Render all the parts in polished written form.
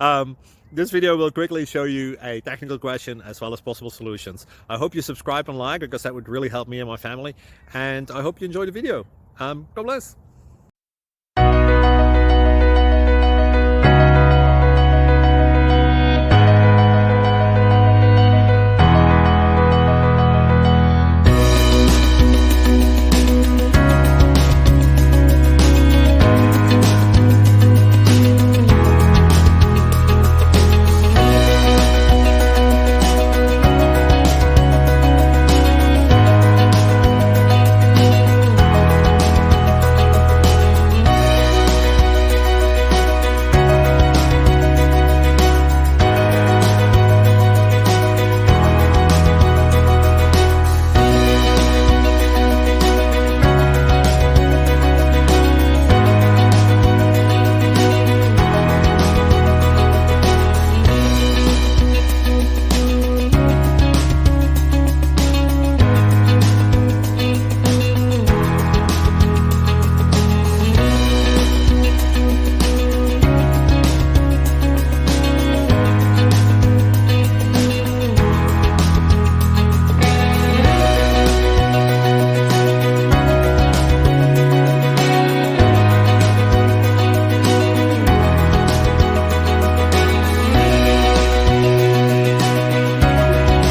um, this video will quickly show you a technical question as well as possible solutions. I hope you subscribe and like, because that would really help me and my family. And I hope you enjoy the video. God bless.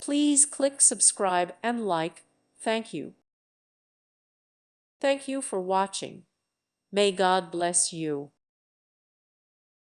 Please click subscribe and like. Thank you. Thank you for watching. May God bless you.